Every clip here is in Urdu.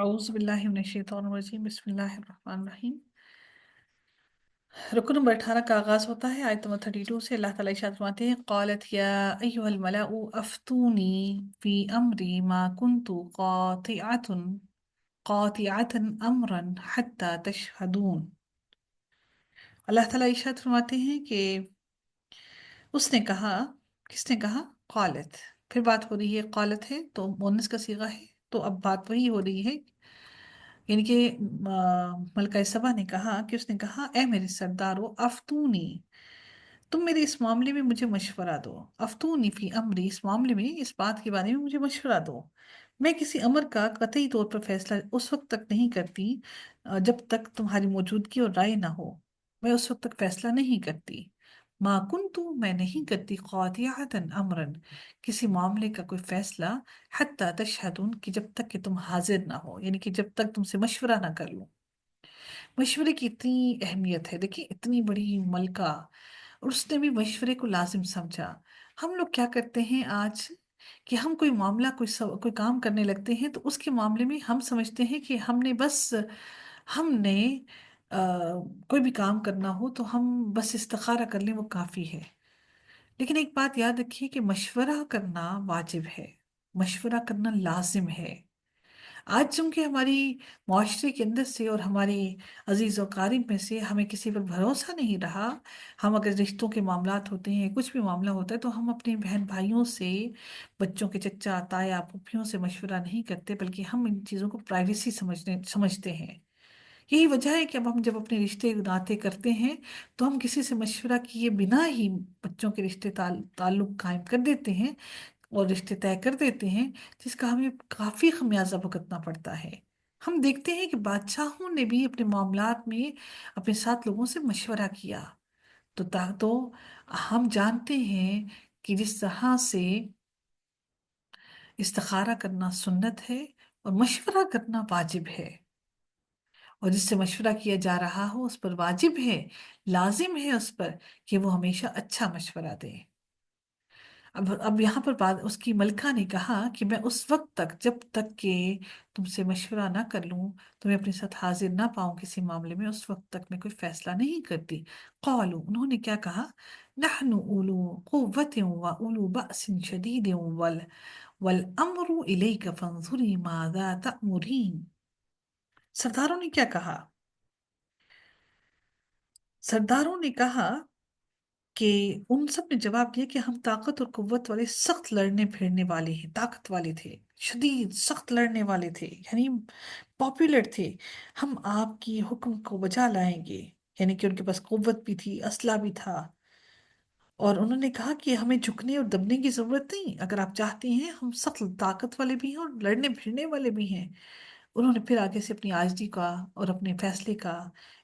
اعوذ باللہ من الشیطان الرجیم بسم اللہ الرحمن الرحیم۔ رکن نمبر 18 کا آغاز ہوتا ہے آیت نمبر 32 سے۔ اللہ تعالیٰ ارشاد فرماتے ہیں قالت یا ایھا الملأ افتونی فی امری ما کنت قاطعۃ امرا حتی تشہدون۔ اللہ تعالیٰ ارشاد فرماتے ہیں کہ اس نے کہا، کس نے کہا؟ قالت۔ پھر بات ہو رہی ہے، قالت ہے تو مؤنث کا صیغہ ہے، تو اب بات وہی ہو رہی ہے، یعنی کہ ملکہ سبا نے کہا کہ اس نے کہا اے میرے سردارو افتونی، تم میرے اس معاملے میں مجھے مشورہ دو۔ افتونی فی امری، اس معاملے میں، اس بات کے بارے میں مجھے مشورہ دو۔ میں کسی امر کا قطعی طور پر فیصلہ اس وقت تک نہیں کرتی جب تک تمہاری موجودگی اور رائے نہ ہو۔ میں اس وقت تک فیصلہ نہیں کرتی۔ ما کنتو، میں نہیں کرتی، قاطعۃ امرا، کسی معاملے کا کوئی فیصلہ، حتی تشہدون، کہ جب تک کہ تم حاضر نہ ہو، یعنی کہ جب تک تم سے مشورہ نہ کر لوں۔ مشورے کی اتنی اہمیت ہے، دیکھیے اتنی بڑی ملکہ، اور اس نے بھی مشورے کو لازم سمجھا۔ ہم لوگ کیا کرتے ہیں آج کہ ہم کوئی معاملہ، کوئی کام کرنے لگتے ہیں تو اس کے معاملے میں ہم سمجھتے ہیں کہ ہم نے کوئی بھی کام کرنا ہو تو ہم بس استخارہ کر لیں، وہ کافی ہے۔ لیکن ایک بات یاد رکھیے کہ مشورہ کرنا واجب ہے، مشورہ کرنا لازم ہے۔ آج چونکہ ہماری معاشرے کے اندر سے اور ہماری عزیز و اقارب میں سے ہمیں کسی پر بھروسہ نہیں رہا، ہم اگر رشتوں کے معاملات ہوتے ہیں، کچھ بھی معاملہ ہوتا ہے، تو ہم اپنے بہن بھائیوں سے، بچوں کے چچا تایا پھوپھیوں سے مشورہ نہیں کرتے، بلکہ ہم ان چیزوں کو پرائیویسی سمجھتے ہیں۔ یہی وجہ ہے کہ اب ہم جب اپنے رشتے ناطے کرتے ہیں تو ہم کسی سے مشورہ کیے بنا ہی بچوں کے رشتے تعلق قائم کر دیتے ہیں اور رشتے طے کر دیتے ہیں، جس کا ہمیں کافی خمیازہ بھگتنا پڑتا ہے۔ ہم دیکھتے ہیں کہ بادشاہوں نے بھی اپنے معاملات میں اپنے ساتھ لوگوں سے مشورہ کیا، تو ہم جانتے ہیں کہ جس طرح سے استخارہ کرنا سنت ہے اور مشورہ کرنا واجب ہے، اور جس سے مشورہ کیا جا رہا ہو اس پر واجب ہے، لازم ہے اس پر کہ وہ ہمیشہ اچھا مشورہ دے۔ اب یہاں پر بات، اس کی ملکہ نے کہا کہ میں اس وقت تک، جب تک کہ تم سے مشورہ نہ کر لوں، تمہیں اپنے ساتھ حاضر نہ پاؤں کسی معاملے میں، اس وقت تک میں کوئی فیصلہ نہیں کرتی۔ قالوا، انہوں نے کیا کہا؟ نحن اولو قوت و اولو بأس شدید والامر الیک فانظری ماذا تأمرین۔ سرداروں نے کیا کہا؟ سرداروں نے کہا کہ ان سب نے جواب دیا کہ ہم طاقت اور قوت والے، سخت لڑنے پھرنے والے ہیں، طاقت والے تھے، شدید سخت لڑنے والے تھے، یعنی پاپولر تھے۔ ہم آپ کی حکم کو بجا لائیں گے، یعنی کہ ان کے پاس قوت بھی تھی، اسلحہ بھی تھا۔ اور انہوں نے کہا کہ ہمیں جھکنے اور دبنے کی ضرورت نہیں، اگر آپ چاہتے ہیں ہم سخت طاقت والے بھی ہیں اور لڑنے پھرنے والے بھی ہیں۔ انہوں نے پھر آگے سے اپنی عاجزی کا اور اپنے فیصلے کا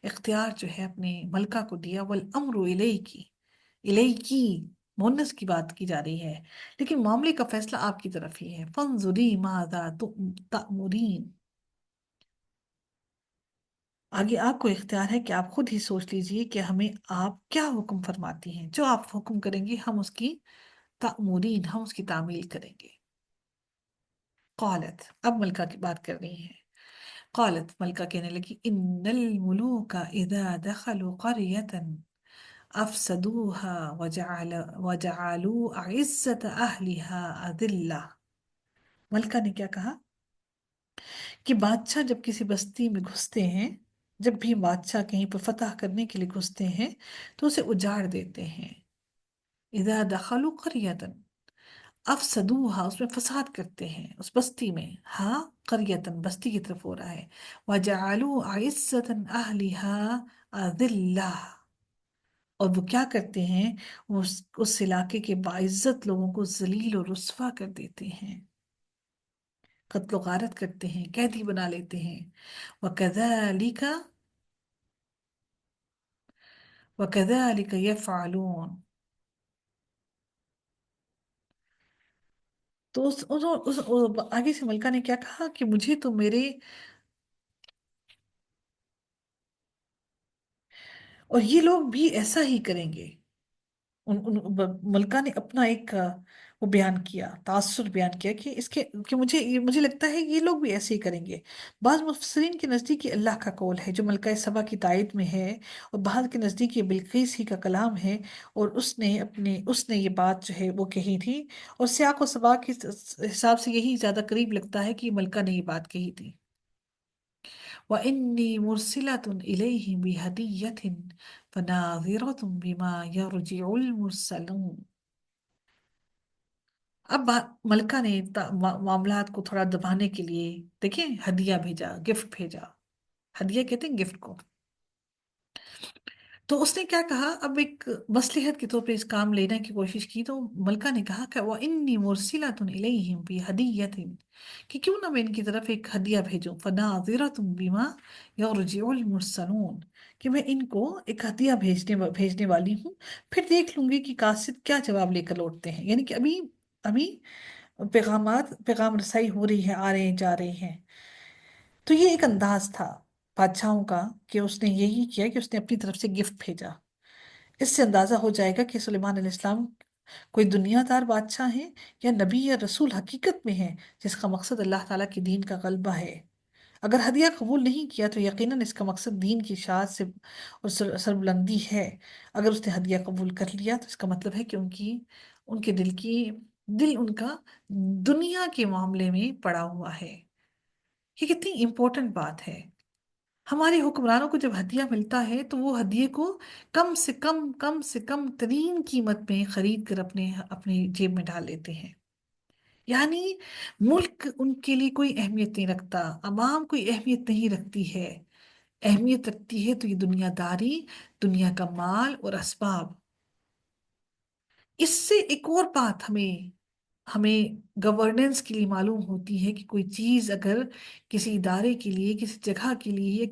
اختیار جو ہے اپنے ملکہ کو دیا۔ والامر الیکی، الیکی مونس کی بات کی جا رہی ہے، لیکن معاملے کا فیصلہ آپ کی طرف ہی ہے۔ فانظری ماذا تأمرین، آگے آپ کو اختیار ہے کہ آپ خود ہی سوچ لیجئے کہ ہمیں آپ کیا حکم فرماتی ہیں، جو آپ حکم کریں گے ہم اس کی تأمرین، ہم اس کی تعمیل کریں گے۔ قالت، اب ملکہ کی بات کر رہی ہیں۔ قالت، ملکہ کہنے لگی، ان الملوک اذا دخلوا قریة افسدوها وجعلوا عزت اہلها اذلہ۔ ملکہ نے کیا کہا کہ بادشاہ جب کسی بستی میں گھستے ہیں، جب بھی بادشاہ کہیں پر فتح کرنے کے لیے گھستے ہیں تو اسے اجاڑ دیتے ہیں۔ اذا دخلوا قریة، افسدوها، اس میں فساد کرتے ہیں، اس بستی میں، ہاں قریتن بستی کی طرف ہو رہا ہے، وجعلوا عزت اہلها اذلہ، اور وہ کیا کرتے ہیں، وہ اس علاقے کے باعزت لوگوں کو ذلیل اور رسوا کر دیتے ہیں، قتل و غارت کرتے ہیں، قیدی بنا لیتے ہیں۔ وَكَذَلِكَ وَكَذَلِكَ يَفْعَلُونَ، تو آگے سے ملکہ نے کیا کہا کہ مجھے تو میرے، اور یہ لوگ بھی ایسا ہی کریں گے۔ ملکہ نے اپنا ایک وہ بیان کیا، تاثر بیان کیا کہ اس کے کہ مجھے لگتا ہے یہ لوگ بھی ایسے ہی کریں گے۔ بعض مفسرین کے نزدیک یہ اللہ کا قول ہے جو ملکہ سبا کی تائید میں ہے، اور بعض کے نزدیک یہ بلقیس ہی کا کلام ہے، اور اس نے یہ بات جو ہے وہ کہی تھی، اور سیاق و سباق کے حساب سے یہی زیادہ قریب لگتا ہے کہ ملکہ نے یہ بات کہی تھی۔ وَإِنِّي مُرْسِلَةٌ إِلَيْهِمْ بِهَدِيَّةٍ فَنَاظِرَةٌ بِمَا يَرْجِعُ الْمُرْسَلُونَ۔ اب ملکہ نے معاملات کو تھوڑا دبانے کے لیے دیکھیں ہدیہ بھیجا، گفٹ بھیجا۔ ہدیہ کہتے ہیں گفٹ کو۔ تو اس نے کیا کہا، اب ایک مصلحت کے طور پہ اس کام لینے کی کوشش کی، تو ملکہ نے کہا کہ وَإِنِّي مُرْسِلَةٌ إِلَيْهِمْ بِهَدِيَّةٍ، کہ کیوں نہ میں ان کی طرف ایک ہدیہ بھیجوں، فَنَاظِرَةٌ بِمَا يَرْجِعُ الْمُرْسَلُونَ، کہ میں ان کو ایک ہدیہ بھیجنے والی ہوں، پھر دیکھ لوں گی کہ قاصد کیا جواب لے کر لوٹتے ہیں، یعنی کہ ابھی پیغام رسائی ہو رہی ہے، آ رہے ہیں جا رہے ہیں۔ تو یہ ایک انداز تھا بادشاہوں کا کہ اس نے یہی کیا کہ اس نے اپنی طرف سے گفٹ بھیجا۔ اس سے اندازہ ہو جائے گا کہ سلیمان علیہ السلام کوئی دنیا دار بادشاہ ہیں یا نبی یا رسول حقیقت میں ہیں، جس کا مقصد اللہ تعالیٰ کے دین کا غلبہ ہے۔ اگر ہدیہ قبول نہیں کیا تو یقیناً اس کا مقصد دین کی اشاعت سے اور سربلندی ہے۔ اگر اس نے ہدیہ قبول کر لیا تو اس کا مطلب ہے کہ ان کے دل ان کا دنیا کے معاملے میں پڑا ہوا ہے۔ یہ کتنی امپورٹنٹ بات ہے۔ ہمارے حکمرانوں کو جب ہدیہ ملتا ہے تو وہ ہدیے کو کم سے کم ترین قیمت میں خرید کر اپنے جیب میں ڈال لیتے ہیں۔ یعنی ملک ان کے لیے کوئی اہمیت نہیں رکھتا، عوام کوئی اہمیت نہیں رکھتی ہے، اہمیت رکھتی ہے تو یہ دنیا داری، دنیا کا مال اور اسباب۔ اس سے ایک اور بات ہمیں گورننس کے لیے معلوم ہوتی ہے کہ کوئی چیز اگر کسی ادارے کے لیے، کسی جگہ کے لیے، یا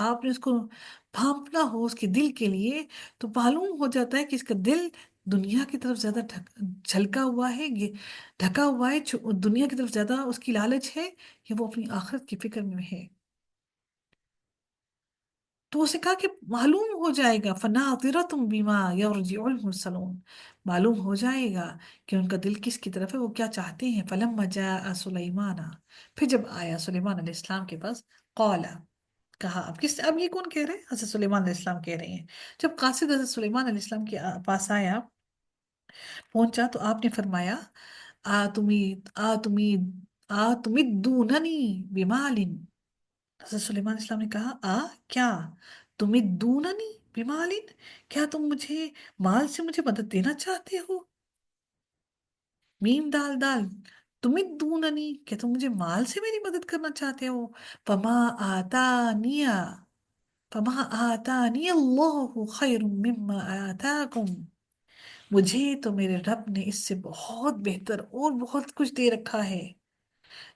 آپ نے اس کو بھانپنا ہو اس کے دل کے لیے، تو معلوم ہو جاتا ہے کہ اس کا دل دنیا کی طرف زیادہ جھلکا ہوا ہے، یہ ڈھکا ہوا ہے، دنیا کی طرف زیادہ اس کی لالچ ہے، یا وہ اپنی آخرت کی فکر میں ہے۔ تو اسے کہا کہ معلوم ہو جائے گا، فَنَاظِرَةٌ بِمَا يَرْجِعُ الْمُرْسَلُونَ، معلوم ہو جائے گا کہ ان کا دل کس کی طرف ہے، وہ کیا چاہتے ہیں۔ فَلَمَّا جَاءَ سُلَيْمَانَ، پھر جب آیا سلیمان علیہ السلام کے پاس، قَالَ، کہا، اب یہ کون کہہ رہے ہیں؟ حضرت سلیمان علیہ السلام کہہ رہے ہیں۔ جب قاصد حضرت سلیمان علیہ السلام کے پاس پہنچا تو آپ نے فرمایا، آتمدوننی بمال۔ حضرت سلیمان علیہ السلام نے کہا، کیا تمدوننی بمال، کیا تم مال سے مجھے مدد دینا چاہتے ہو؟ میم دال دال، تمدوننی، کیا تم مجھے مال سے میری مدد کرنا چاہتے ہو؟ فما آتانیہ فما آتانی اللہ خیر مما آتاکم، مجھے تو میرے رب نے اس سے بہت بہتر اور بہت کچھ دے رکھا ہے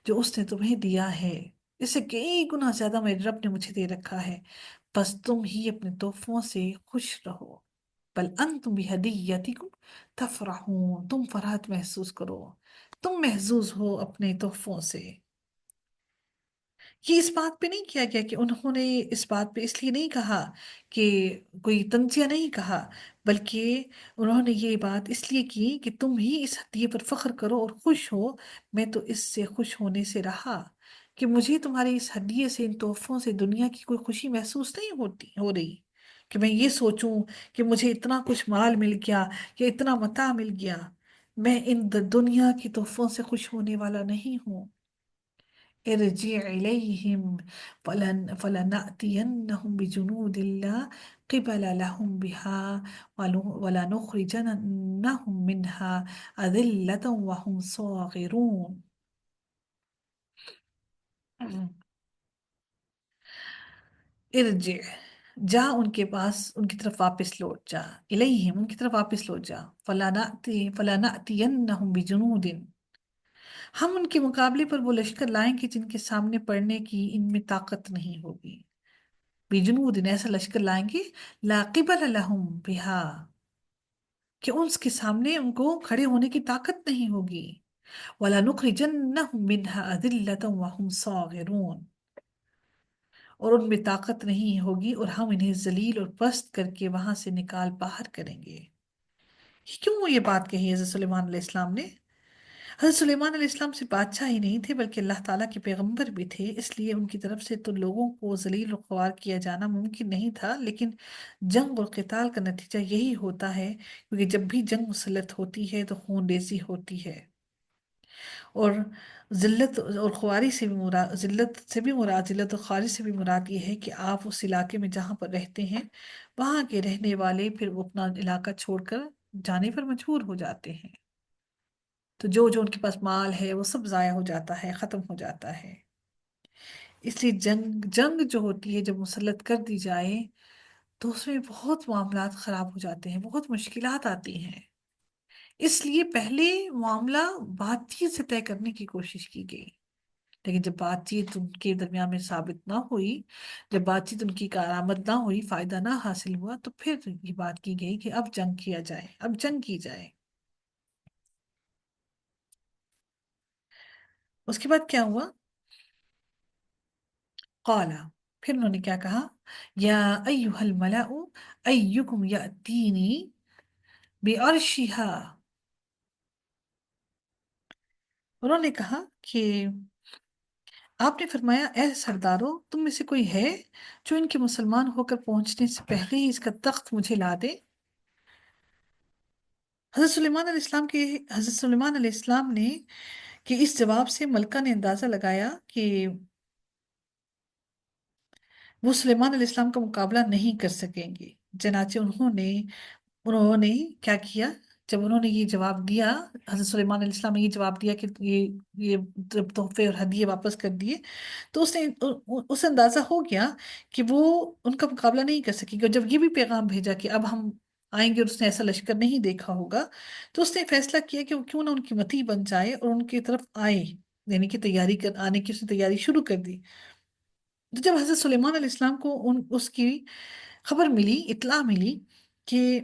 جو اس نے تمہیں دیا ہے، اس سے کئی گنا زیادہ میرے رب نے مجھے دے رکھا ہے، بس تم ہی اپنے تحفوں سے خوش رہو۔ بل انتم بہدیتکم تفرحون، تم فرحت محسوس کرو، تم محظوظ ہو اپنے تحفوں سے۔ یہ اس بات پہ نہیں کیا گیا کہ انہوں نے اس بات پہ اس لیے نہیں کہا کہ کوئی تنزیہ نہیں کہا، بلکہ انہوں نے یہ بات اس لیے کی کہ تم ہی اس ہدیے پر فخر کرو اور خوش ہو، میں تو اس سے خوش ہونے سے رہا کہ مجھے تمہاری اس ہدیے سے، ان تحفوں سے دنیا کی کوئی خوشی محسوس نہیں ہو رہی کہ میں یہ سوچوں کہ مجھے اتنا کچھ مال مل گیا یا اتنا متاع مل گیا، میں ان دنیا کی تحفوں سے خوش ہونے والا نہیں ہوں۔ ارجع إليهم فلنأتينهم بجنود لا قبل لهم بها ولنخرجنهم منها أذلة وهم صاغرون۔ ارجع، جا ان کے پاس، ان کی طرف واپس لوٹ جا، الیہم، ان کی طرف واپس لوٹ جا، فلنأتینہم بجنود، ہم ان کے مقابلے پر وہ لشکر لائیں گے جن کے سامنے پڑنے کی ان میں طاقت نہیں ہوگی۔ بجنود، ایسا لشکر لائیں گے، لا قبل لہم بہا، کہ اس کے سامنے ان کو کھڑے ہونے کی طاقت نہیں ہوگی۔ وَلَنُخْرِجَنَّهُم مِّنْهَا أَذِلَّةً وَهُمْ صَاغِرُونَ، اور ان میں طاقت نہیں ہوگی اور ہم انہیں ذلیل اور پست کر کے وہاں سے نکال باہر کریں گے۔ کیوں وہ یہ بات کہی حضرت سلیمان علیہ السلام نے؟ حضرت سلیمان علیہ السلام صرف بادشاہ ہی نہیں تھے بلکہ اللہ تعالیٰ کے پیغمبر بھی تھے، اس لیے ان کی طرف سے تو لوگوں کو ذلیل و خوار کیا جانا ممکن نہیں تھا، لیکن جنگ اور قتال کا نتیجہ یہی ہوتا ہے، کیونکہ جب بھی جنگ مسلط ہوتی ہے تو خون ریزی ہوتی ہے، اور ذلت اور خواری سے بھی مراد، ذلت اور خواری سے بھی مراد یہ ہے کہ آپ اس علاقے میں جہاں پر رہتے ہیں وہاں کے رہنے والے پھر وہ اپنا علاقہ چھوڑ کر جانے پر مجبور ہو جاتے ہیں، تو جو جو ان کے پاس مال ہے وہ سب ضائع ہو جاتا ہے، ختم ہو جاتا ہے۔ اس لیے جنگ جو ہوتی ہے جب مسلط کر دی جائے تو اس میں بہت معاملات خراب ہو جاتے ہیں، بہت مشکلات آتی ہیں، اس لیے پہلے معاملہ بات چیت سے طے کرنے کی کوشش کی گئی، لیکن جب بات چیت ان کے درمیان میں ثابت نہ ہوئی، جب بات چیت ان کی کارآمد نہ ہوئی، فائدہ نہ حاصل ہوا، تو پھر یہ بات کی گئی کہ اب جنگ کیا جائے، اب جنگ کی جائے۔ اس کے بعد کیا ہوا؟ قال، پھر انہوں نے کیا کہا؟ یا ایہا الملأ ایکم یأتینی بعرشہا، انہوں نے کہا کہ آپ نے فرمایا اے سردارو، تم میں سے کوئی ہے جو ان کے مسلمان ہو کر پہنچنے سے پہلے ہی اس کا تخت مجھے لا دے؟ حضرت سلیمان علیہ السلام نے کہ اس جواب سے ملکہ نے اندازہ لگایا کہ وہ سلیمان علیہ السلام کا مقابلہ نہیں کر سکیں گے، چنانچہ انہوں نے کیا کیا؟ جب انہوں نے یہ جواب دیا، حضرت سلیمان علیہ السلام نے یہ جواب دیا کہ یہ تحفے اور ہدیے واپس کر دیے، تو اسے اندازہ ہو گیا کہ وہ ان کا مقابلہ نہیں کر سکے گی، اور جب یہ بھی پیغام بھیجا کہ اب ہم آئیں گے اور اس نے ایسا لشکر نہیں دیکھا ہوگا، تو اس نے فیصلہ کیا کہ وہ کیوں نہ ان کی متی بن جائے اور ان کی طرف آئے، یعنی کہ آنے کی اس نے تیاری شروع کر دی۔ تو جب حضرت سلیمان علیہ السلام کو اس کی خبر ملی، اطلاع ملی کہ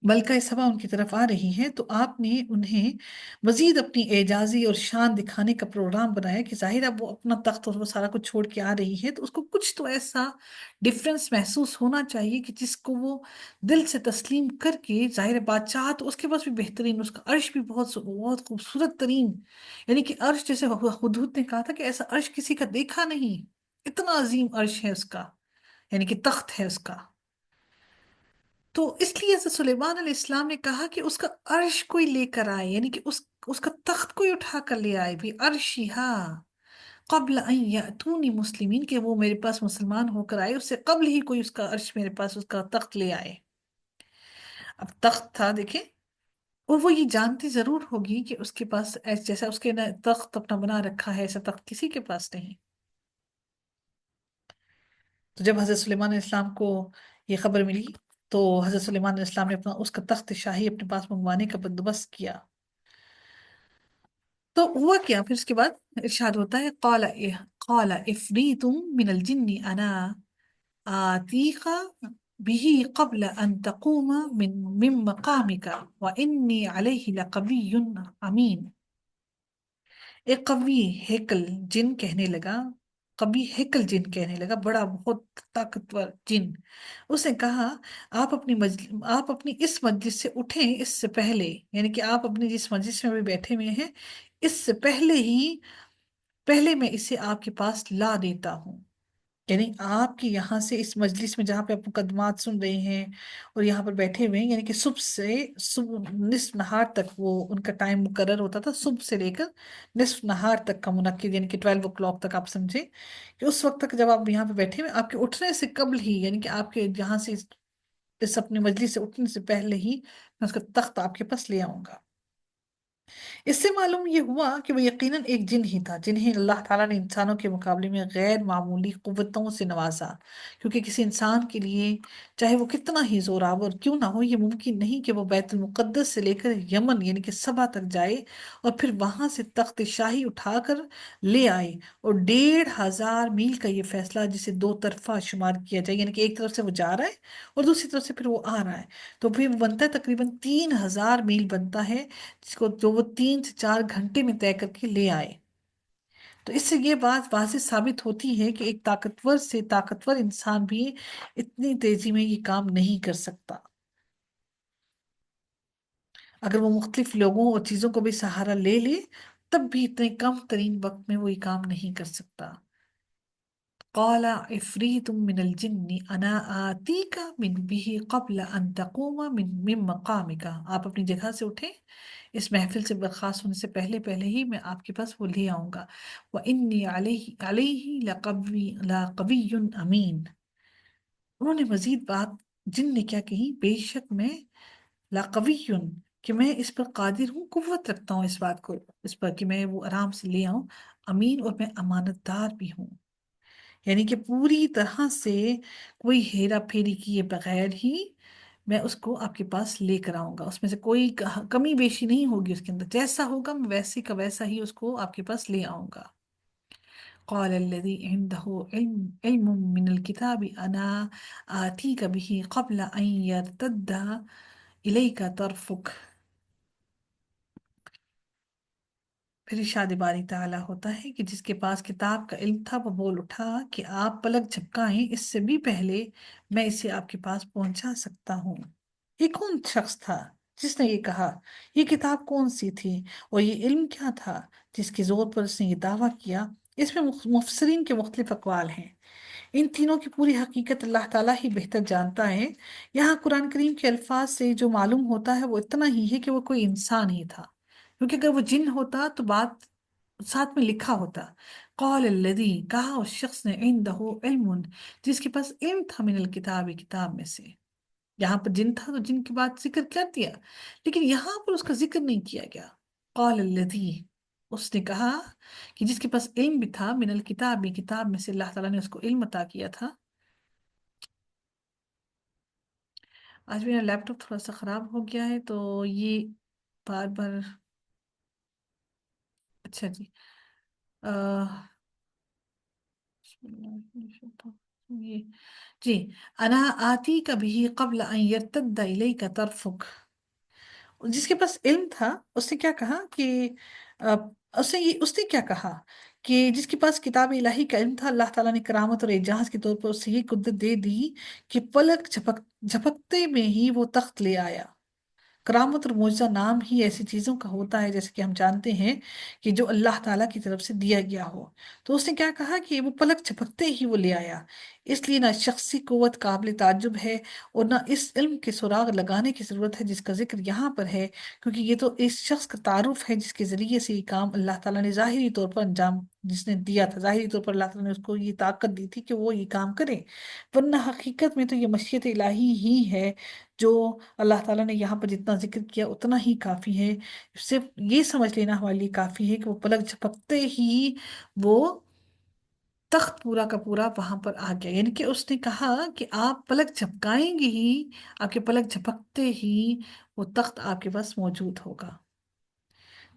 ملکہ سبا ان کی طرف آ رہی ہے، تو آپ نے انہیں مزید اپنی اعجازی اور شان دکھانے کا پروگرام بنایا کہ ظاہر اب وہ اپنا تخت اور وہ سارا کچھ چھوڑ کے آ رہی ہے، تو اس کو کچھ تو ایسا ڈفرنس محسوس ہونا چاہیے کہ جس کو وہ دل سے تسلیم کر کے، ظاہر بادشاہ تو اس کے پاس بھی بہترین، اس کا عرش بھی بہت بہت خوبصورت ترین، یعنی کہ عرش جیسے حدود نے کہا تھا کہ ایسا عرش کسی کا دیکھا نہیں، اتنا عظیم عرش ہے اس کا، یعنی کہ تخت ہے اس کا۔ تو اس لیے حضرت سلیمان علیہ السلام نے کہا کہ اس کا عرش کوئی لے کر آئے، یعنی کہ اس کا تخت کوئی اٹھا کر لے آئے بھی، عرشہا قبل ان یاتونی مسلمین، کہ وہ میرے پاس مسلمان ہو کر آئے، اس سے قبل ہی کوئی اس کا عرش میرے پاس، اس کا تخت لے آئے۔ اب تخت تھا دیکھیں، اور وہ یہ جانتی ضرور ہوگی کہ اس کے پاس جیسا اس کے تخت اپنا بنا رکھا ہے، ایسا تخت کسی کے پاس نہیں۔ تو جب حضرت سلیمان علیہ السلام کو یہ خبر ملی تو حضرت سلیمان علیہ السلام نے اس کا تخت شاہی اپنے پاس منگوانے کا بندوبست کیا۔ تو ہوا کیا پھر اس کے بعد؟ ارشاد ہوتا ہے قال افریت من الجن انا آتیک به قبل ان تقوم من مقامك وانی علیہ لقوی امین۔ ایک قوی ہیکل جن کہنے لگا، بڑا بہت طاقتور جن، اس نے کہا آپ اپنی اس مجلس سے اٹھیں، اس سے پہلے، یعنی کہ آپ اپنی جس مجلس میں بھی بیٹھے ہوئے ہیں اس سے پہلے میں اسے آپ کے پاس لا دیتا ہوں، یعنی آپ کی یہاں سے اس مجلس میں جہاں پہ آپ مقدمات سن رہے ہیں اور یہاں پر بیٹھے ہوئے ہیں، یعنی کہ صبح نصف نہار تک وہ ان کا ٹائم مقرر ہوتا تھا، صبح سے لے کر نصف نہار تک کا منعقد، یعنی کہ 12 o'clock تک، آپ سمجھیں کہ اس وقت تک جب آپ یہاں پہ بیٹھے ہوئے، آپ کے اٹھنے سے قبل ہی، یعنی کہ آپ کے یہاں سے اس اپنی مجلس سے اٹھنے سے پہلے ہی میں اس کا تخت آپ کے پاس لے آؤں گا۔ اس سے معلوم یہ ہوا کہ وہ یقیناً ایک جن ہی تھا جنہیں اللہ تعالیٰ نے انسانوں کے مقابلے میں غیر معمولی قوتوں سے نوازا، کیونکہ کسی انسان کے لیے چاہے وہ کتنا ہی زوراور کیوں نہ ہو، یہ ممکن نہیں کہ وہ بیت المقدس سے لے کر یمن یعنی کہ سبا تک جائے اور پھر وہاں سے تخت شاہی اٹھا کر لے آئے، اور 1500 میل کا یہ فیصلہ جسے دو طرفہ شمار کیا جائے، یعنی کہ ایک طرف سے وہ جا رہا ہے اور دوسری طرف سے پھر وہ آ رہا ہے، تو پھر وہ بنتا ہے تقریباً 3000 میل بنتا ہے، جو وہ 3 سے 4 گھنٹے میں طے کر کے لے آئے۔ تو اس سے یہ بات واضح ثابت ہوتی ہے کہ ایک طاقتور سے طاقتور انسان بھی اتنی تیزی میں یہ کام نہیں کر سکتا۔ اگر وہ مختلف لوگوں اور چیزوں کو بھی سہارا لے لے تب بھی اتنے کم ترین وقت میں وہ یہ کام نہیں کر سکتا۔ قال عفریت من الجن انا آتیک من به قبل ان تقوم من مقامک، آپ اپنی جگہ سے اٹھیں، اس محفل سے برخاست ہونے سے پہلے پہلے ہی میں آپ کے پاس وہ لے آؤں گا۔ وَإِنِّي عَلَيْهِ لَقَوِيٌّ أَمِينٌ۔ انہوں نے مزید بات جن نے کیا کہی، بے شک میں لاقوی کہ میں اس پر قادر ہوں، قوت رکھتا ہوں اس بات کو، اس پر کہ میں وہ آرام سے لے آؤں، امین اور میں امانت دار بھی ہوں، یعنی کہ پوری طرح سے کوئی ہیرا پھیری کیے بغیر ہی میں اس کو آپ کے پاس لے کر آؤں گا، اس میں سے کوئی کمی بیشی نہیں ہوگی، اس کے اندر جیسا ہوگا میں ویسے کا ویسا ہی اس کو آپ کے پاس لے آؤں گا۔ قال الذي عنده علم من الكتاب أنا آتيك به قبل أن يرتد إليك طرفك۔ پھر ارشاد باری تعالیٰ ہوتا ہے کہ جس کے پاس کتاب کا علم تھا وہ بول اٹھا کہ آپ پلک جھپکائیں اس سے بھی پہلے میں اسے آپ کے پاس پہنچا سکتا ہوں۔ یہ کون شخص تھا جس نے یہ کہا؟ یہ کتاب کون سی تھی اور یہ علم کیا تھا جس کے زور پر اس نے یہ دعویٰ کیا؟ اس میں مفسرین کے مختلف اقوال ہیں، ان تینوں کی پوری حقیقت اللہ تعالیٰ ہی بہتر جانتا ہے۔ یہاں قرآن کریم کے الفاظ سے جو معلوم ہوتا ہے وہ اتنا ہی ہے کہ وہ کوئی انسان ہی تھا، کیونکہ اگر وہ جن ہوتا تو بات ساتھ میں لکھا ہوتا۔ قال الذی، کہا اس شخص نے، عنده علم، جس کے پاس علم تھا، من الکتاب، کتاب میں سے۔ یہاں پر جن تھا تو جن کی بات ذکر کر دیا، لیکن یہاں پر اس کا ذکر نہیں کیا گیا۔ قال الذی، اس نے کہا کہ جس کے پاس علم بھی تھا، من الکتاب، کتاب میں سے اللہ تعالیٰ نے اس کو علم عطا کیا تھا۔ آج میرا لیپ ٹاپ تھوڑا سا خراب ہو گیا ہے تو یہ بار بار، اچھا جی، یہ جی، انا آتی کا بھی قبل ان یرتد الیک طرفک، جس کے پاس علم تھا اس نے کیا کہا کہ آ، اس نے کیا کہا کہ جس کے پاس کتاب الہی کا علم تھا، اللہ تعالیٰ نے کرامت اور اعجاز کے طور پر اسے یہ قدرت دے دی کہ پلک جھپکتے میں ہی وہ تخت لے آیا۔ کرامت اور معجزہ نام ہی ایسی چیزوں کا ہوتا ہے جیسے کہ ہم جانتے ہیں کہ جو اللہ تعالیٰ کی طرف سے دیا گیا ہو۔ تو اس نے کیا کہا کہ وہ پلک جھپکتے ہی وہ لے آیا، اس لیے نہ شخصی قوت قابل تعجب ہے اور نہ اس علم کے سراغ لگانے کی ضرورت ہے جس کا ذکر یہاں پر ہے، کیونکہ یہ تو اس شخص کا تعارف ہے جس کے ذریعے سے یہ کام اللہ تعالیٰ نے ظاہری طور پر انجام، جس نے دیا تھا ظاہری طور پر اللہ تعالیٰ نے اس کو یہ طاقت دی تھی کہ وہ یہ کام کرے، ورنہ حقیقت میں تو یہ مشیت الہی ہی ہے۔ جو اللہ تعالیٰ نے یہاں پر جتنا ذکر کیا اتنا ہی کافی ہے، صرف یہ سمجھ لینا ہمارے لیے کافی ہے کہ وہ پلک جھپکتے ہی وہ تخت پورا کا پورا وہاں پر آ گیا، یعنی کہ اس نے کہا کہ آپ پلک جھپکائیں گے ہی، آپ کے پلک جھپکتے ہی وہ تخت آپ کے پاس موجود ہوگا۔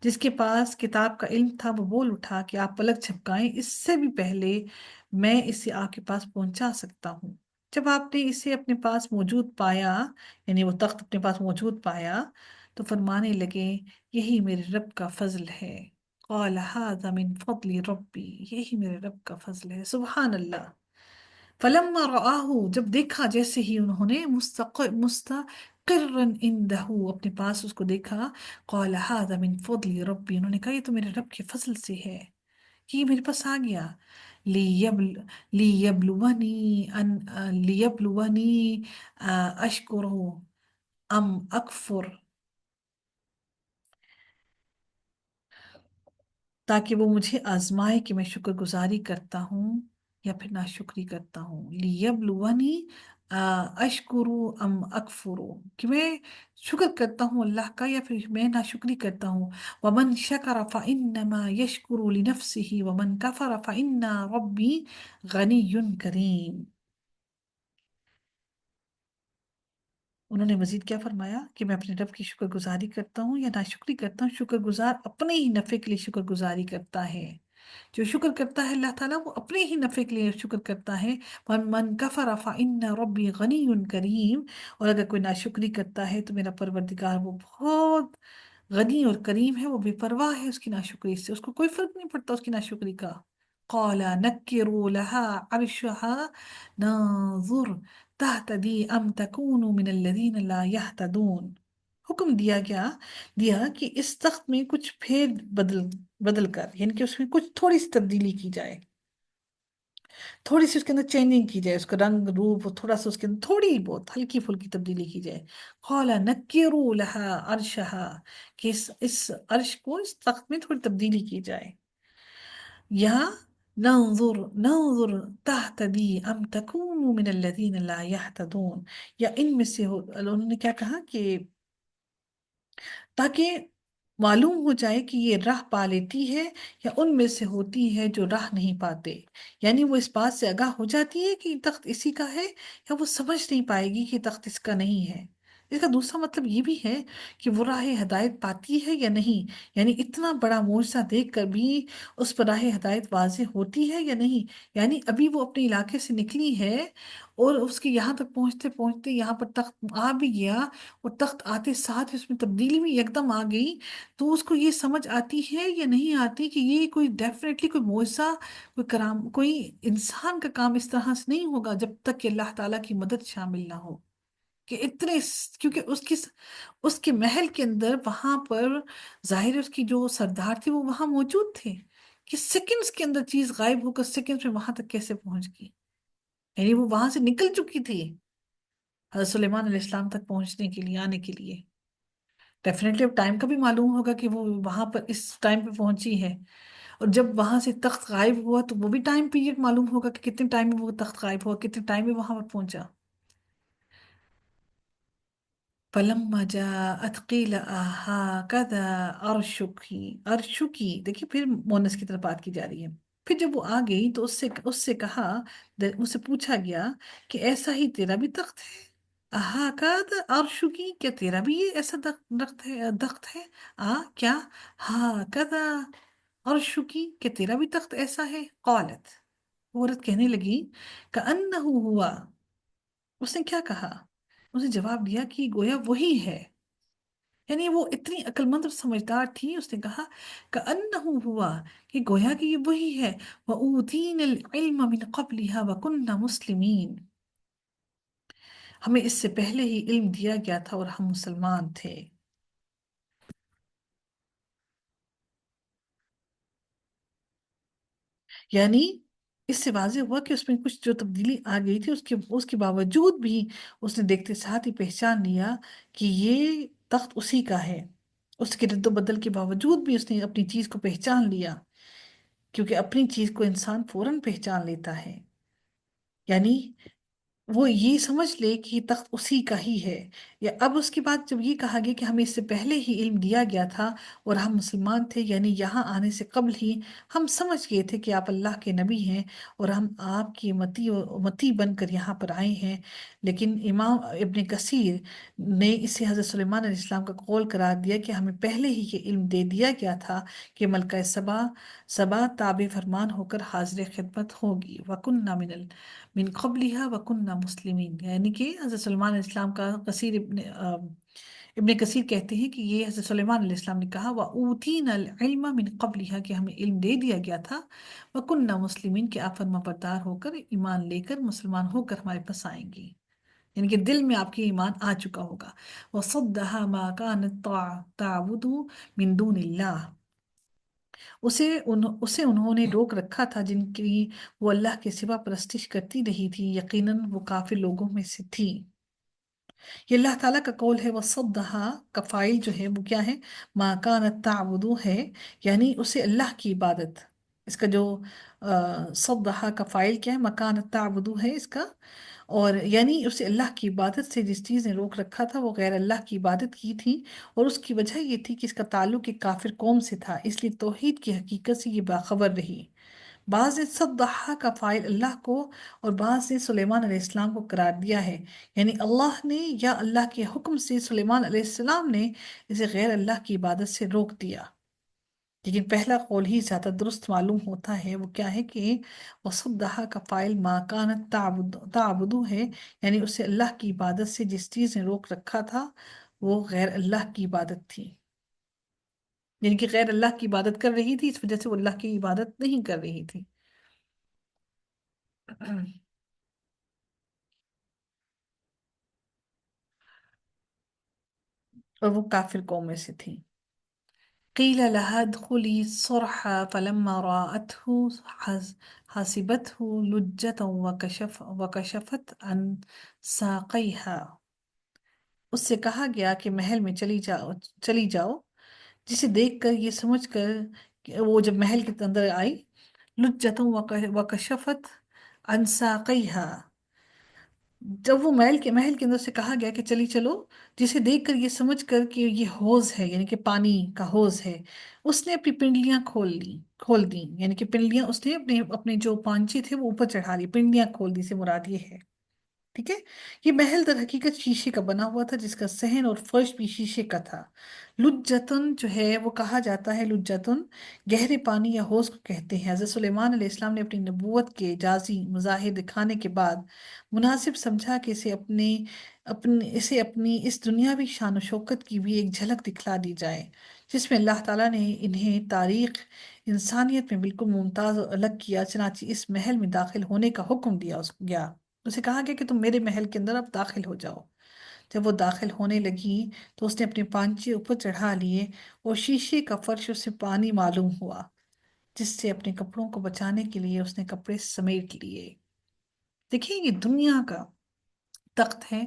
جس کے پاس کتاب کا علم تھا وہ بول اٹھا کہ آپ پلک جھپکائیں اس سے بھی پہلے میں اسے آپ کے پاس پہنچا سکتا ہوں۔ جب آپ نے اسے اپنے پاس موجود پایا، یعنی وہ تخت اپنے پاس موجود پایا، تو فرمانے لگے یہی میرے رب کا فضل ہے۔ قال هذا من فضل ربی، یہی میرے رب کا فضل ہے، سبحان اللہ۔ فلما رآہ، جب دیکھا، جیسے ہی انہوں نے مستقرا عنده، اپنے پاس اس کو دیکھا، قال هذا من فضل ربی، انہوں نے کہا یہ تو میرے رب کے فضل سے ہے، یہ میرے پاس آ گیا۔ لیبل لیبلونی ان لیبلونی اشکر ام اکفر، تاکہ وہ مجھے آزمائے کہ میں شکر گزاری کرتا ہوں یا پھر ناشکری کرتا ہوں۔ لیبلونی اشکرو ام اکفرو، کہ میں شکر کرتا ہوں اللہ کا یا پھر میں ناشکری کرتا ہوں۔ ومن شکر فإنما یشکر لنفسه ومن کفر فإن ربی غنی کریم۔ انہوں نے مزید کیا فرمایا کہ میں اپنے رب کی شکر گزاری کرتا ہوں یا ناشکری کرتا ہوں؟ شکر گزار اپنے ہی نفع کے لیے شکر گزاری کرتا ہے، جو شکر کرتا ہے اللہ تعالیٰ وہ اپنے ہی نفع کے لیے شکر کرتا ہے۔ من کفر فإن ربی غنی کریم، اور اگر کوئی ناشکری کرتا ہے تو میرا پروردگار وہ بہت غنی اور کریم ہے، وہ بے پرواہ ہے اس کی ناشکری سے، اس کو کوئی فرق نہیں پڑتا اس کی ناشکری کا۔ قال نکروا لها عرشها ننظر تهتدي ام تكون من الذين لا يهتدون، حکم دیا کہ اس تخت میں کچھ پھیر بدل بدل کر، یعنی کہ اس میں کچھ تھوڑی سی تبدیلی کی جائے، تھوڑی سی اس کے اندر چینجنگ کی جائے، اس کا رنگ روپ تھوڑا سا اس کے اندر تھوڑی بہت ہلکی پھلکی تبدیلی کی جائے۔ قال نکروا لها عرشها، کہ اس عرش کو، اس تخت میں تھوڑی تبدیلی کی جائے، یا ننظر تهتدی ام تکون من الذین لا يهتدون، یا ان میں سے ہو، انہوں نے کیا کہا کہ تاکہ معلوم ہو جائے کہ یہ راہ پا لیتی ہے یا ان میں سے ہوتی ہے جو راہ نہیں پاتے، یعنی وہ اس بات سے آگاہ ہو جاتی ہے کہ یہ تخت اسی کا ہے، یا وہ سمجھ نہیں پائے گی کہ یہ تخت اس کا نہیں ہے۔ اس کا دوسرا مطلب یہ بھی ہے کہ وہ راہ ہدایت پاتی ہے یا نہیں، یعنی اتنا بڑا معجزہ دیکھ کر بھی اس پر راہ ہدایت واضح ہوتی ہے یا نہیں، یعنی ابھی وہ اپنے علاقے سے نکلی ہے اور اس کے یہاں تک پہنچتے پہنچتے یہاں پر تخت آ بھی گیا، اور تخت آتے ساتھ اس میں تبدیلی بھی یکدم آ گئی، تو اس کو یہ سمجھ آتی ہے یا نہیں آتی کہ یہ کوئی ڈیفینیٹلی کوئی معجزہ، کوئی کرام، کوئی انسان کا کام اس طرح سے نہیں ہوگا جب تک کہ اللہ تعالیٰ کی مدد شامل نہ ہو، کہ کیونکہ اس کے محل کے اندر وہاں پر ظاہر ہے اس کی جو سردار تھے وہ وہاں موجود تھے، کہ سیکنڈز کے اندر چیز غائب ہو کر سیکنڈز میں وہاں تک کیسے پہنچ گئی، یعنی وہ وہاں سے نکل چکی تھی حضرت سلیمان علیہ السلام تک پہنچنے کے لیے، آنے کے لیے۔ ڈیفینیٹلی اب ٹائم کا بھی معلوم ہوگا کہ وہ وہاں پر اس ٹائم پہ پہنچی ہے، اور جب وہاں سے تخت غائب ہوا تو وہ بھی ٹائم پیریڈ معلوم ہوگا کہ کتنے ٹائم میں وہ تخت غائب ہوا، کتنے ٹائم میں وہاں پر پہنچا۔ فلما جاءت قیل هكذا عرشکی، دیکھیے پھر مونس کی طرف بات کی جا رہی ہے، پھر جب وہ آ گئی تو اس سے کہا، اس سے پوچھا گیا کہ ایسا ہی تیرا بھی تخت ہے؟ هكذا عرشکی، کیا تیرا بھی یہ ایسا تخت ہے؟ کیا هكذا عرشکی، کہ تیرا بھی تخت ایسا ہے؟ قالت، عورت کہنے لگی، کأنہ ہوا، اس نے کیا کہا؟ اس نے جواب دیا کہ گویا وہی ہے، یعنی وہ اتنی عقل مند اور سمجھدار تھی، اس نے کہا کأنہ ہوا، کہ گویا کہ یہ وہی ہے، وَأُوتِينَ الْعِلْمَ مِنْ قَبْلِهَا وَكُنَّا مُسْلِمِينَ، ہمیں اس سے پہلے ہی علم دیا گیا تھا اور ہم مسلمان تھے۔ یعنی اس سے واضح ہوا کہ اس میں کچھ جو تبدیلی آ گئی تھی، اس کے باوجود بھی اس نے دیکھتے ساتھ ہی پہچان لیا کہ یہ تخت اسی کا ہے، اس کے رد و بدل کے باوجود بھی اس نے اپنی چیز کو پہچان لیا، کیونکہ اپنی چیز کو انسان فوراً پہچان لیتا ہے، یعنی وہ یہ سمجھ لے کہ یہ تخت اسی کا ہی ہے۔ یا اب اس کے بعد جب یہ کہا گیا کہ ہمیں اس سے پہلے ہی علم دیا گیا تھا اور ہم مسلمان تھے، یعنی یہاں آنے سے قبل ہی ہم سمجھ گئے تھے کہ آپ اللہ کے نبی ہیں اور ہم آپ کی امتی بن کر یہاں پر آئے ہیں، لیکن امام ابن کثیر نے اسے حضرت سلیمان علیہ السلام کا قول قرار دیا کہ ہمیں پہلے ہی یہ علم دے دیا گیا تھا کہ ملکہ سبا تابع فرمان ہو کر حاضر خدمت ہوگی، وَكُنَّا من قبلها وَكُنَّا مسلمین، یعنی کہ حضرت سلیمان علیہ السلام کا ابن کثیر کہتے ہیں کہ یہ حضرت سلیمان علیہ السلام نے کہا وَأُوتِينَ الْعِلْمَ مِنْ قَبْلِهَا، کہ ہمیں علم دے دیا گیا تھا، وَكُنَّا مسلمین، کہ آپ فرما بردار ہو کر ایمان لے کر مسلمان ہو کر ہمارے پاس آئیں گی، یعنی کہ دل میں آپ کے ایمان آ چکا ہوگا۔ وَصَدَّهَا مَا كَانَتْ تَعْبُدُ مِن دُونِ اللَّهِ، اسے انہوں نے روک رکھا تھا جن کی وہ اللہ کے سوا پرستش کرتی رہی تھی، یقیناً وہ کافر لوگوں میں سے تھی۔ یہ اللہ تعالیٰ کا قول ہے، وَصَدَّهَا کا فائل جو ہے وہ کیا ہے؟ مَا كَانَتْ تَعْبُدُ ہے، یعنی اسے اللہ کی عبادت، اس کا جو صدّہا کا فائل کیا ہے؟ مکانت تعبدو ہے اس کا، اور یعنی اسے اللہ کی عبادت سے جس چیز نے روک رکھا تھا وہ غیر اللہ کی عبادت کی تھی، اور اس کی وجہ یہ تھی کہ اس کا تعلق ایک کافر قوم سے تھا، اس لیے توحید کی حقیقت سے یہ باخبر رہی۔ بعض نے صدّہا کا فائل اللہ کو اور بعض نے سلیمان علیہ السلام کو قرار دیا ہے، یعنی اللہ نے یا اللہ کے حکم سے سلیمان علیہ السلام نے اسے غیر اللہ کی عبادت سے روک دیا، لیکن پہلا قول ہی زیادہ درست معلوم ہوتا ہے، وہ کیا ہے کہ وَصَدَّهَا کا فائل مَا كَانَتْ تَعْبُدُ ہے، یعنی اسے اللہ کی عبادت سے جس چیز نے روک رکھا تھا وہ غیر اللہ کی عبادت تھی، یعنی کہ غیر اللہ کی عبادت کر رہی تھی، اس وجہ سے وہ اللہ کی عبادت نہیں کر رہی تھی۔ اور وہ کافر قوم میں سے تھی. قیل لها ادخلی الصرح فلما رأته حسبته لجة وكشفت عن ساقيها. اس سے کہا گیا کہ محل میں چلی جاؤ، جسے دیکھ کر یہ سمجھ کر کہ وہ جب محل کے اندر آئی، لجتوں وکشفت عن ساقیہا، جب وہ محل کے اندر سے کہا گیا کہ چلی چلو، جسے دیکھ کر یہ سمجھ کر کہ یہ حوض ہے، یعنی کہ پانی کا حوض ہے، اس نے اپنی پنڈلیاں کھول دیں، یعنی کہ پنڈلیاں اس نے اپنے جو پانچے تھے وہ اوپر چڑھا لی، پنڈلیاں کھول دی سے مراد یہ ہے. ٹھیک ہے. یہ محل در حقیقت شیشے کا بنا ہوا تھا، جس کا صحن اور فرش بھی شیشے کا تھا. لجتن جو ہے وہ کہا جاتا ہے، لجتن گہرے پانی یا حوض کو کہتے ہیں. حضرت سلیمان علیہ السلام نے اپنی نبوت کے جازی مظاہر دکھانے کے بعد مناسب سمجھا کہ اسے اپنی اس دنیاوی شان و شوکت کی بھی ایک جھلک دکھلا دی جائے، جس میں اللہ تعالیٰ نے انہیں تاریخ انسانیت میں بالکل ممتاز اور الگ کیا. چنانچہ اس محل میں داخل ہونے کا حکم دیا گیا. اسے کہا گیا کہ تم میرے محل کے اندر اب داخل ہو جاؤ. جب وہ داخل ہونے لگی تو اس نے اپنے پانچے اوپر چڑھا لیے اور شیشے کا فرش اسے پانی معلوم ہوا، جس سے اپنے کپڑوں کو بچانے کے لیے اس نے کپڑے سمیٹ لیے. دیکھیں یہ دنیا کا تخت ہے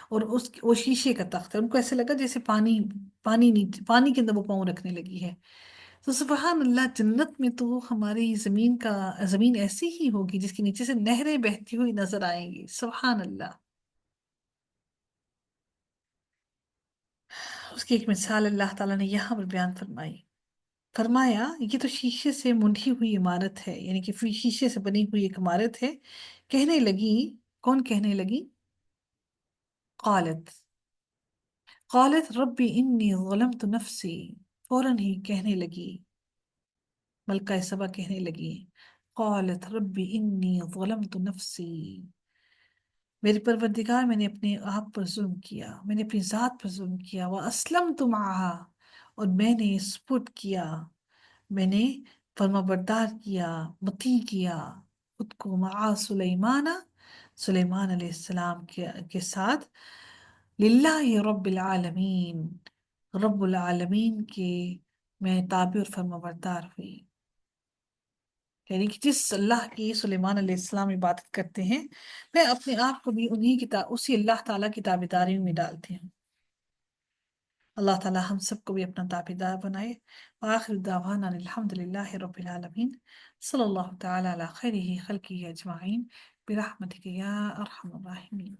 اور وہ شیشے کا تخت ہے. ان کو ایسے لگا جیسے پانی کے اندر وہ پاؤں رکھنے لگی ہے. تو سبحان اللہ، جنت میں تو ہماری زمین ایسی ہی ہوگی جس کے نیچے سے نہریں بہتی ہوئی نظر آئیں گی. سبحان اللہ. اس کی ایک مثال اللہ تعالیٰ نے یہاں پر بیان فرمایا یہ تو شیشے سے منڈھی ہوئی عمارت ہے، یعنی کہ شیشے سے بنی ہوئی ایک عمارت ہے. کہنے لگی، کون کہنے لگی؟ قالت ربی انی ظلمت نفسی. فوراً ہی کہنے لگی، ملکہ سبا کہنے لگی، قالت ربی انی ظلمت نفسی، میرے پروردگار میں نے اپنے آپ پر ظلم کیا، میں نے اپنی ذات پر ظلم کیا. وَأَسْلَمْتُ مَعَهَا، اور میں نے سپرد کیا، میں نے فرما بردار کیا، مطیع کیا خود کو، مع سلیمان علیہ السلام کے ساتھ. للہ رب العالمین، رب العالمین کے میں تابع اور فرما بردار ہوئی. یعنی کہ جس اللہ کی سلیمان علیہ السلام عبادت کرتے ہیں، میں اپنے آپ کو بھی اسی اللہ تعالیٰ کی تابعداری میں ڈالتی ہوں. اللہ تعالیٰ ہم سب کو بھی اپنا تابعدار بنائے. وآخر دعوانا الحمد للہ رب العالمین. صلی اللہ تعالیٰ علی خیرہ خلقہ اجمعین برحمتک یا ارحم الراحمین.